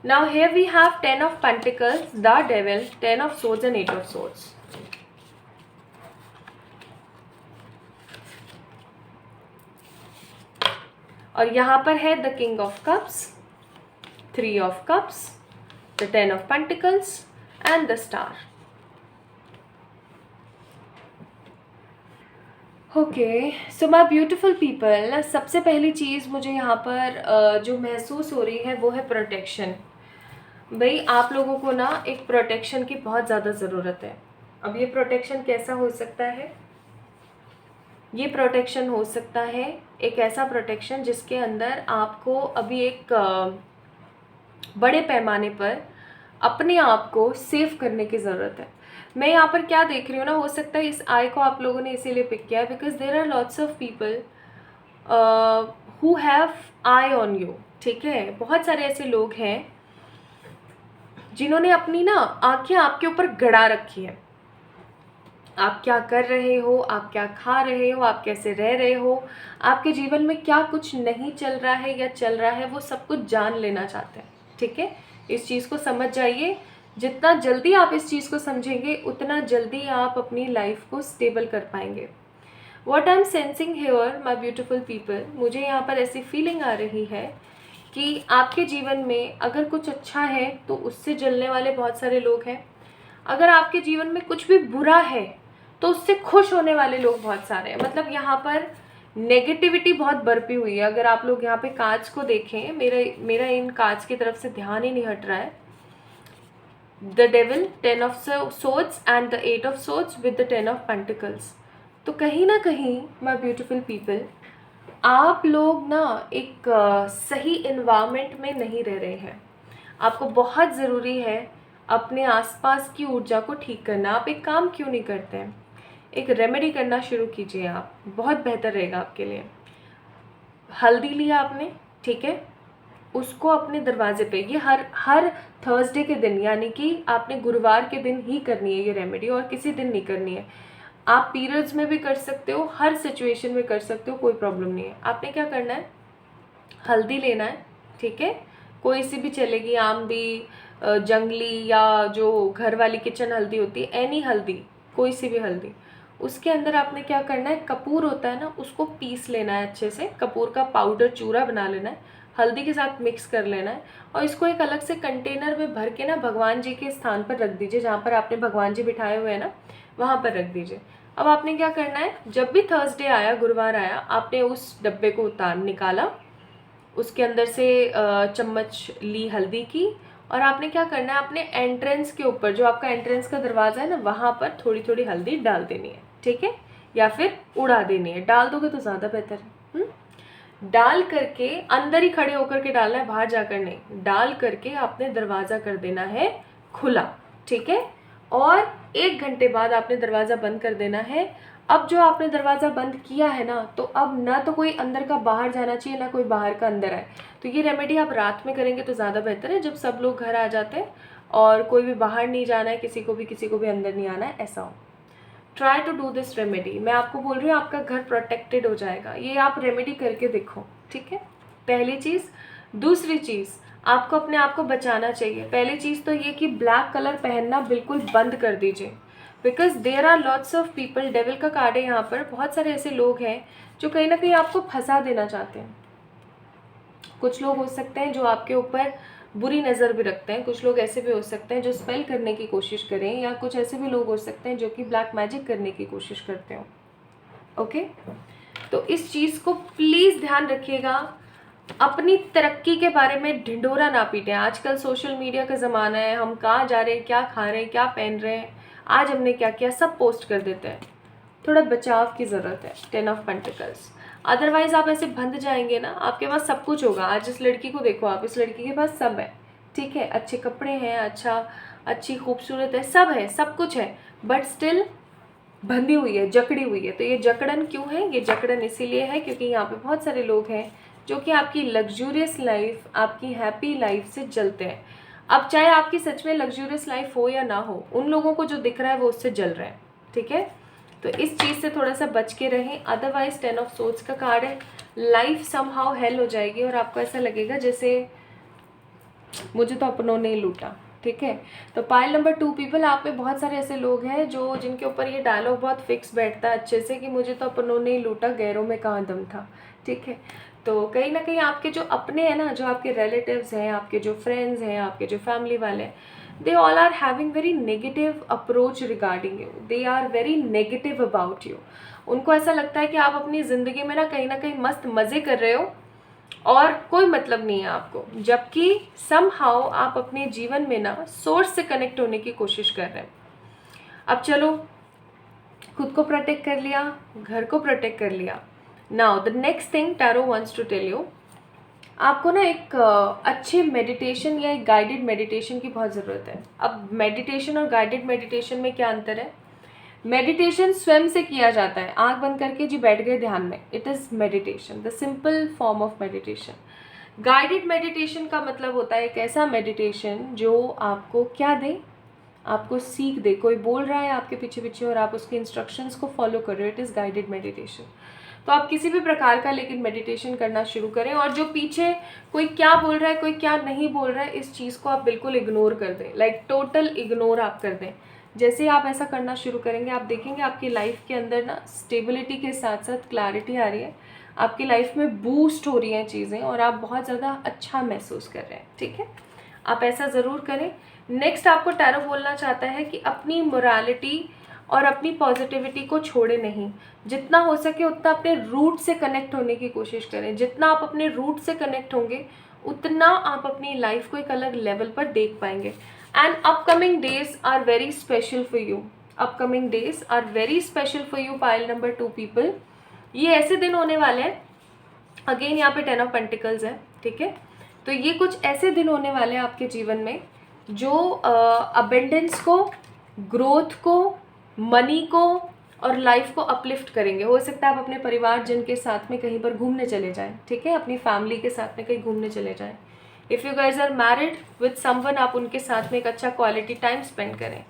S1: Now here we have 10 of Pentacles, the Devil, 10 of Swords and 8 of Swords. और यहाँ पर है the King of Cups, 3 of Cups, the 10 of Pentacles and the Star. Okay, so my beautiful people, सबसे पहली चीज़ मुझे यहाँ पर जो महसूस हो रही है वो है प्रोटेक्शन. भाई आप लोगों को ना एक प्रोटेक्शन की बहुत ज़्यादा ज़रूरत है. अब ये प्रोटेक्शन कैसा हो सकता है, ये प्रोटेक्शन हो सकता है एक ऐसा प्रोटेक्शन जिसके अंदर आपको अभी एक बड़े पैमाने पर अपने आप को सेव करने की ज़रूरत है. मैं यहाँ पर क्या देख रही हूँ ना, हो सकता है इस आई को आप लोगों ने इसीलिए पिक किया है because there are lots of people who have eye on you. ठीक है, बहुत सारे ऐसे लोग हैं जिन्होंने अपनी ना आंखें आपके ऊपर गड़ा रखी है. आप क्या कर रहे हो, आप क्या खा रहे हो, आप कैसे रह रहे हो, आपके जीवन में क्या कुछ नहीं चल रहा है या चल रहा है, वो सब कुछ जान लेना चाहते हैं. ठीक है, इस चीज़ को समझ जाइए. जितना जल्दी आप इस चीज़ को समझेंगे उतना जल्दी आप अपनी लाइफ को स्टेबल कर पाएंगे. What I am sensing here my beautiful people, मुझे यहाँ पर ऐसी फीलिंग आ रही है कि आपके जीवन में अगर कुछ अच्छा है तो उससे जलने वाले बहुत सारे लोग हैं. अगर आपके जीवन में कुछ भी बुरा है तो उससे खुश होने वाले लोग बहुत सारे हैं. मतलब यहाँ पर नेगेटिविटी बहुत बरपी हुई है. अगर आप लोग यहाँ पे कार्ड्स को देखें, मेरा इन कार्ड्स की तरफ से ध्यान ही नहीं हट रहा है. The devil, 10 of swords and the 8 of swords with the 10 of pentacles. तो कहीं ना कहीं माय ब्यूटीफुल पीपल, आप लोग ना एक सही इन्वायरमेंट में नहीं रह रहे हैं। आपको बहुत ज़रूरी है अपने आसपास की ऊर्जा को ठीक करना। आप एक काम क्यों नहीं करते हैं, एक रेमेडी करना शुरू कीजिए आप, बहुत बेहतर रहेगा आपके लिए। हल्दी लिया आपने, ठीक है, उसको अपने दरवाजे पे, ये हर हर थर्सडे के दिन, यानी कि आपने गुरुवार के दिन ही करनी है ये रेमेडी, और किसी दिन नहीं करनी है। आप पीरियड्स में भी कर सकते हो, हर सिचुएशन में कर सकते हो, कोई प्रॉब्लम नहीं है। आपने क्या करना है, हल्दी लेना है, ठीक है, कोई सी भी चलेगी, आमदी, जंगली, या जो घर वाली किचन हल्दी होती है, एनी हल्दी, कोई सी भी हल्दी। उसके अंदर आपने क्या करना है, कपूर होता है ना, उसको पीस लेना है अच्छे से, कपूर का पाउडर चूरा बना लेना है, हल्दी के साथ मिक्स कर लेना है, और इसको एक अलग से कंटेनर में भर के ना भगवान जी के स्थान पर रख दीजिए, जहाँ पर आपने भगवान जी बिठाए हुए हैं ना, वहाँ पर रख दीजिए। अब आपने क्या करना है, जब भी थर्सडे आया, गुरुवार आया, आपने उस डब्बे को उतार निकाला, उसके अंदर से चम्मच ली हल्दी की, और आपने क्या करना है, अपने एंट्रेंस के ऊपर, जो आपका एंट्रेंस का दरवाज़ा है ना, वहाँ पर थोड़ी थोड़ी हल्दी डाल देनी है, ठीक है, या फिर उड़ा देनी है। डाल दोगे तो ज़्यादा बेहतर है। डाल करके अंदर ही खड़े होकर के डालना है, बाहर जाकर नहीं। डाल करके आपने दरवाज़ा कर देना है खुला, ठीक है, और 1 घंटे बाद आपने दरवाज़ा बंद कर देना है। अब जो आपने दरवाज़ा बंद किया है ना, तो अब ना तो कोई अंदर का बाहर जाना चाहिए, ना कोई बाहर का अंदर आए। तो ये रेमेडी आप रात में करेंगे तो ज़्यादा बेहतर है, जब सब लोग घर आ जाते हैं और कोई भी बाहर नहीं जाना है, किसी को भी अंदर नहीं आना है, ऐसा हो। Try to do this remedy. मैं आपको बोल रही हूँ, आपका घर प्रोटेक्टेड हो जाएगा। ये आप रेमेडी करके देखो, ठीक है, पहली चीज़। दूसरी चीज़, आपको अपने आप को बचाना चाहिए। पहली चीज़ तो ये कि ब्लैक कलर पहनना बिल्कुल बंद कर दीजिए, because there are lots of people, devil का कार्ड है यहाँ पर, बहुत सारे ऐसे लोग हैं जो कहीं ना कहीं आपको फंसा देना चाहते हैं। कुछ लोग हो सकते हैं जो आपके ऊपर बुरी नज़र भी रखते हैं, कुछ लोग ऐसे भी हो सकते हैं जो स्पेल करने की कोशिश करें, या कुछ ऐसे भी लोग हो सकते हैं जो कि ब्लैक मैजिक करने की कोशिश करते हो। ओके, तो इस चीज़ को प्लीज़ ध्यान रखिएगा। अपनी तरक्की के बारे में ढिंढोरा ना पीटें। आजकल सोशल मीडिया का ज़माना है, हम कहाँ जा रहे हैं, क्या खा रहे हैं, क्या पहन रहे हैं, आज हमने क्या किया, सब पोस्ट कर देते हैं। थोड़ा बचाव की ज़रूरत है। 10 ऑफ पेंटिकल्स। अदरवाइज आप ऐसे बंध जाएंगे ना, आपके पास सब कुछ होगा। आज इस लड़की को देखो आप, इस लड़की के पास सब है, ठीक है, अच्छे कपड़े हैं, अच्छी खूबसूरत है, सब है, सब कुछ है, बट स्टिल बंधी हुई है, जकड़ी हुई है। तो ये जकड़न क्यों है, ये जकड़न इसीलिए है क्योंकि यहाँ पे बहुत सारे लोग हैं जो कि आपकी लग्जूरियस लाइफ, आपकी हैप्पी लाइफ से जलते हैं। अब चाहे आपकी सच में लग्जूरियस लाइफ हो या ना हो, उन लोगों को जो दिख रहा है वो उससे जल रहे हैं, ठीक है। तो इस चीज़ से थोड़ा सा बच के रहें। अदरवाइज 10 ऑफ सोर्ड्स का कार्ड है, लाइफ समहाउ हेल हो जाएगी और आपको ऐसा लगेगा जैसे मुझे तो अपनों ने ही लूटा, ठीक है। तो पाइल नंबर 2 पीपल, आप में बहुत सारे ऐसे लोग हैं जो जिनके ऊपर ये डायलॉग बहुत फिक्स बैठता है अच्छे से कि मुझे तो अपनों ने ही लूटा, गैरों में कहाँ दम था, ठीक है। तो कहीं ना कहीं आपके जो अपने हैं ना, जो आपके रिलेटिव्स हैं, आपके जो फ्रेंड्स हैं, आपके जो फैमिली वाले हैं, they all are having very negative approach regarding you. They are very negative about you. उनको ऐसा लगता है कि आप अपनी ज़िंदगी में ना कहीं मस्त मज़े कर रहे हो और कोई मतलब नहीं है आपको, जबकि somehow आप अपने जीवन में ना सोर्स से कनेक्ट होने की कोशिश कर रहे हैं। अब चलो, खुद को प्रोटेक्ट कर लिया, घर को प्रोटेक्ट कर लिया। Now the next thing tarot wants to tell you, आपको ना एक अच्छे मेडिटेशन या एक गाइडेड मेडिटेशन की बहुत ज़रूरत है। अब मेडिटेशन और गाइडेड मेडिटेशन में क्या अंतर है? मेडिटेशन स्वयं से किया जाता है, आंख बंद करके जी बैठ गए ध्यान में, it is meditation, the simple form of meditation. Guided meditation का मतलब होता है एक ऐसा मेडिटेशन जो आपको क्या दे, आपको सीख दे। कोई बोल रहा है आपके पीछे पीछे और आप उसके इंस्ट्रक्शंस को फॉलो कर रहे हो, इट इज़ गाइडेड मेडिटेशन। तो आप किसी भी प्रकार का लेकिन मेडिटेशन करना शुरू करें, और जो पीछे कोई क्या बोल रहा है, कोई क्या नहीं बोल रहा है, इस चीज़ को आप बिल्कुल इग्नोर कर दें, लाइक टोटल इग्नोर आप कर दें। जैसे ही आप ऐसा करना शुरू करेंगे, आप देखेंगे आपकी लाइफ के अंदर ना स्टेबिलिटी के साथ साथ क्लैरिटी आ रही है, आपकी लाइफ में बूस्ट हो रही हैं चीज़ें और आप बहुत ज़्यादा अच्छा महसूस कर रहे हैं, ठीक है। आप ऐसा ज़रूर करें। नेक्स्ट आपको टैरो बोलना चाहता है कि अपनी मोरालिटी और अपनी पॉजिटिविटी को छोड़े नहीं, जितना हो सके उतना अपने रूट से कनेक्ट होने की कोशिश करें। जितना आप अपने रूट से कनेक्ट होंगे उतना आप अपनी लाइफ को एक अलग लेवल पर देख पाएंगे। And upcoming days are very special for you. Upcoming days are very special for you pile number 2 people. ये ऐसे दिन होने वाले हैं, अगेन यहाँ पे 10 ऑफ पेंटिकल्स है, ठीक है। तो ये कुछ ऐसे दिन होने वाले हैं आपके जीवन में जो अबेंडेंस को, ग्रोथ को, मनी को और लाइफ को अपलिफ्ट करेंगे। हो सकता है आप अपने परिवारजन के साथ में कहीं पर घूमने चले जाएं, ठीक है, अपनी फैमिली के साथ में कहीं घूमने चले जाएं। If you guys are married with someone, आप उनके साथ में एक अच्छा क्वालिटी टाइम स्पेंड करें।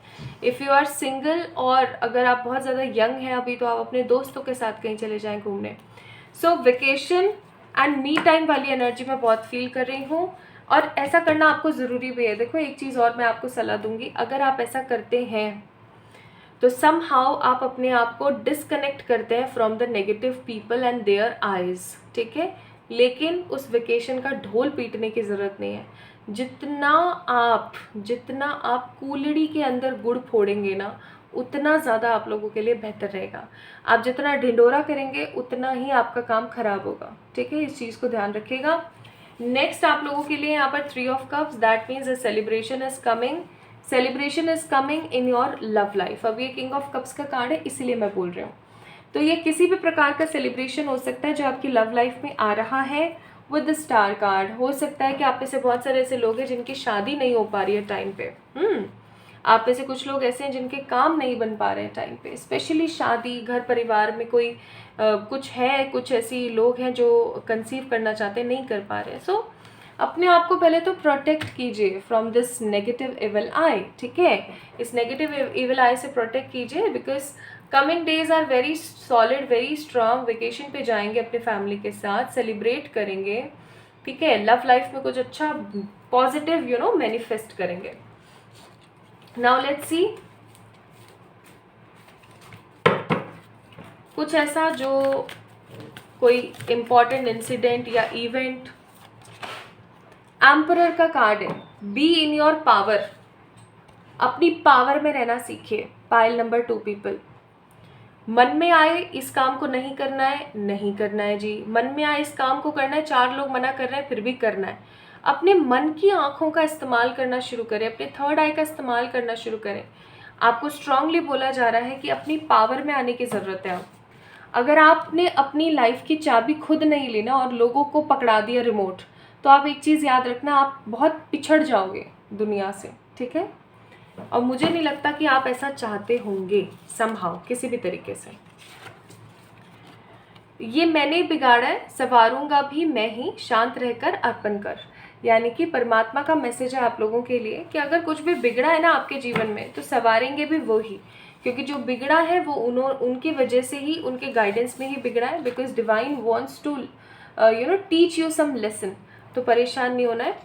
S1: इफ़ यू आर सिंगल और अगर आप बहुत ज़्यादा यंग हैं अभी, तो आप अपने दोस्तों के साथ कहीं चले जाएं घूमने। सो वेकेशन एंड मी टाइम वाली एनर्जी मैं बहुत फील कर रही हूँ, और ऐसा करना आपको ज़रूरी भी है। देखो एक चीज़ और मैं आपको सलाह दूंगी, अगर आप ऐसा करते हैं तो सम हाउ आप अपने आप को डिसकनेक्ट करते हैं from the negative people and their eyes, ठीक है। लेकिन उस वेकेशन का ढोल पीटने की ज़रूरत नहीं है। जितना आप कूलड़ी के अंदर गुड़ फोड़ेंगे ना, उतना ज़्यादा आप लोगों के लिए बेहतर रहेगा। आप जितना ढिंडोरा करेंगे उतना ही आपका काम खराब होगा, ठीक है। इस चीज़ को ध्यान रखिएगा। नेक्स्ट आप लोगों के लिए यहाँ पर 3 of cups, that means a celebration is coming. Celebration is coming in your love life. अब ये किंग ऑफ कप्स का कार्ड है, इसीलिए मैं बोल रही हूँ। तो ये किसी भी प्रकार का सेलिब्रेशन हो सकता है जो आपकी लव लाइफ में आ रहा है विद द स्टार कार्ड। हो सकता है कि आप में से बहुत सारे ऐसे लोग हैं जिनकी शादी नहीं हो पा रही है टाइम पे। आप में से कुछ लोग ऐसे हैं जिनके काम नहीं बन पा रहे हैं टाइम पे, स्पेशली शादी, घर परिवार में कोई कुछ ऐसी लोग हैं जो कंसीव करना चाहते हैं, नहीं कर पा रहे हैं। सो अपने आप को पहले तो प्रोटेक्ट कीजिए from this negative evil eye, ठीक है। इस नेगेटिव इवल आई से प्रोटेक्ट कीजिए, because coming days are very solid, very strong. Vacation पे जाएंगे अपने फैमिली के साथ, सेलिब्रेट करेंगे, ठीक है। लव लाइफ में कुछ अच्छा पॉजिटिव मैनिफेस्ट करेंगे। नाउ लेट्स सी कुछ ऐसा जो कोई इम्पॉर्टेंट इंसिडेंट या इवेंट। एम्परर का कार्ड है, बी इन योर पावर। अपनी पावर में रहना सीखिए पाइल नंबर 2 पीपल। मन में आए इस काम को नहीं करना है, नहीं करना है जी। मन में आए इस काम को करना है, 4 लोग मना कर रहे हैं फिर भी करना है। अपने मन की आंखों का इस्तेमाल करना शुरू करें, अपने थर्ड आई का इस्तेमाल करना शुरू करें। आपको स्ट्रांगली बोला जा रहा है कि अपनी पावर में आने की ज़रूरत है। अगर आपने अपनी लाइफ की चाबी खुद नहीं ली ना और लोगों को पकड़ा दिया रिमोट, तो आप एक चीज़ याद रखना, आप बहुत पिछड़ जाओगे दुनिया से, ठीक है। और मुझे नहीं लगता कि आप ऐसा चाहते होंगे समहाउ, किसी भी तरीके से। ये मैंने बिगाड़ा है, संवारूंगा भी मैं ही, शांत रहकर अर्पण कर। यानी कि परमात्मा का मैसेज है आप लोगों के लिए कि अगर कुछ भी बिगड़ा है ना आपके जीवन में, तो संवारेंगे भी वो ही, क्योंकि जो बिगड़ा है वो उनकी वजह से ही, उनके गाइडेंस में ही बिगड़ा है। Because divine wants to teach you some lesson. तो परेशान नहीं होना है,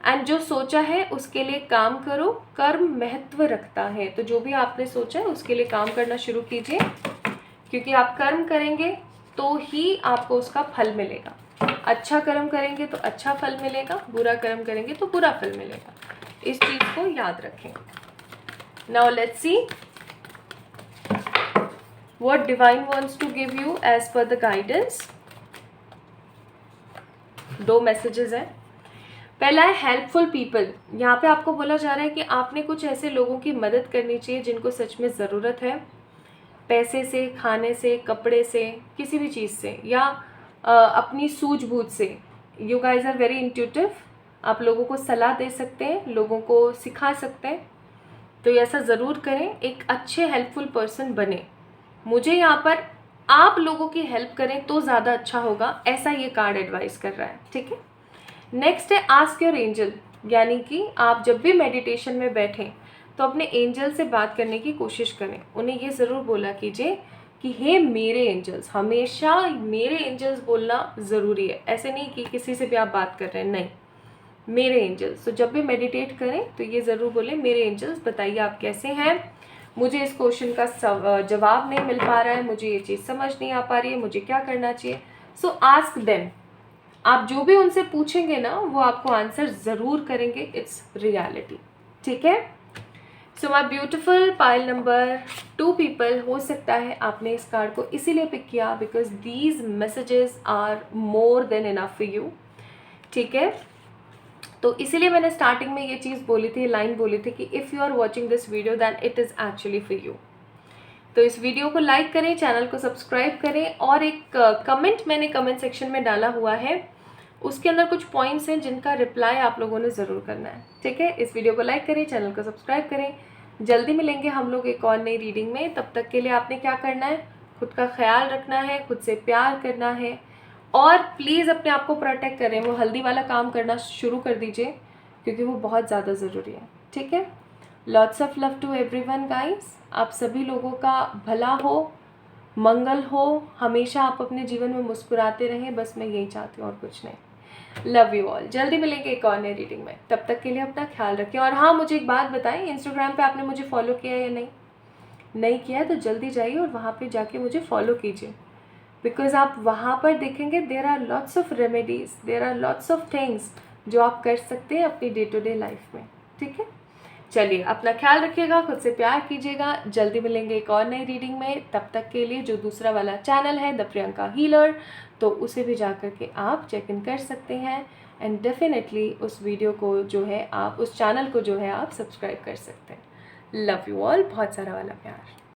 S1: एंड जो सोचा है उसके लिए काम करो। कर्म महत्व रखता है, तो जो भी आपने सोचा है उसके लिए काम करना शुरू कीजिए, क्योंकि आप कर्म करेंगे तो ही आपको उसका फल मिलेगा। अच्छा कर्म करेंगे तो अच्छा फल मिलेगा, बुरा कर्म करेंगे तो बुरा फल मिलेगा। इस चीज़ को याद रखें। Now let's see what divine wants to give you as per the guidance. 2 messages हैं। पहला है हेल्पफुल पीपल। यहाँ पे आपको बोला जा रहा है कि आपने कुछ ऐसे लोगों की मदद करनी चाहिए जिनको सच में ज़रूरत है, पैसे से, खाने से, कपड़े से, किसी भी चीज़ से, या अपनी सूझबूझ से। You guys are very intuitive. आप लोगों को सलाह दे सकते हैं, लोगों को सिखा सकते हैं, तो ऐसा ज़रूर करें। एक अच्छे हेल्पफुल पर्सन बने। मुझे यहाँ पर आप लोगों की हेल्प करें तो ज़्यादा अच्छा होगा, ऐसा ये कार्ड एडवाइस कर रहा है, ठीक है। नेक्स्ट है आस्क योर एंजल। यानी कि आप जब भी मेडिटेशन में बैठें तो अपने एंजल से बात करने की कोशिश करें। उन्हें ये ज़रूर बोला कीजिए कि हे मेरे एंजल्स। हमेशा मेरे एंजल्स बोलना ज़रूरी है, ऐसे नहीं कि किसी से भी आप बात कर रहे हैं, नहीं, मेरे एंजल्स। तो जब भी मेडिटेट करें तो ये ज़रूर बोलें, मेरे एंजल्स बताइए आप कैसे हैं, मुझे इस क्वेश्चन का जवाब नहीं मिल पा रहा है, मुझे ये चीज़ समझ नहीं आ पा रही है, मुझे क्या करना चाहिए। सो आस्क देम। आप जो भी उनसे पूछेंगे ना वो आपको आंसर ज़रूर करेंगे। इट्स रियलिटी, ठीक है। So my beautiful pile number 2 people, हो सकता है आपने इस कार्ड को इसीलिए पिक किया because these messages are more than enough for you, ठीक है। तो इसीलिए मैंने स्टार्टिंग में ये चीज़ बोली थी, लाइन बोली थी कि if you are watching this video than it is actually for you. तो इस वीडियो को लाइक करें, चैनल को सब्सक्राइब करें, और एक कमेंट मैंने कमेंट सेक्शन में डाला हुआ है, उसके अंदर कुछ पॉइंट्स हैं जिनका रिप्लाई आप लोगों ने ज़रूर करना है। ठीक है, इस वीडियो को लाइक करें, चैनल को सब्सक्राइब करें। जल्दी मिलेंगे हम लोग एक और नई रीडिंग में। तब तक के लिए आपने क्या करना है, खुद का ख्याल रखना है, खुद से प्यार करना है, और प्लीज़ अपने आप को प्रोटेक्ट करें। वो हल्दी वाला काम करना शुरू कर दीजिए क्योंकि वो बहुत ज़्यादा ज़रूरी है। ठीक है, lots of love to everyone guys. आप सभी लोगों का भला हो, मंगल हो, हमेशा आप अपने जीवन में मुस्कुराते रहें, बस मैं यही चाहती हूँ और कुछ नहीं। Love you all. जल्दी मिलेंगे एक और नई रीडिंग में। तब तक के लिए अपना ख्याल रखें। और हाँ, मुझे एक बात बताएं, इंस्टाग्राम पे आपने मुझे फॉलो किया या नहीं किया है तो जल्दी जाइए और वहाँ पे जाके मुझे फॉलो कीजिए, बिकॉज आप वहाँ पर देखेंगे there are lots of remedies, there are lots of things जो आप कर सकते हैं अपनी डे टू डे लाइफ में। ठीक है, चलिए अपना ख्याल रखिएगा, खुद से प्यार कीजिएगा। जल्दी मिलेंगे एक और नई रीडिंग में। तब तक के लिए जो दूसरा वाला चैनल है द प्रियंका हीलर, तो उसे भी जा कर के आप चेक इन कर सकते हैं, एंड डेफिनेटली उस वीडियो को जो है आप, उस चैनल को जो है आप सब्सक्राइब कर सकते हैं। लव यू ऑल, बहुत सारा वाला प्यार।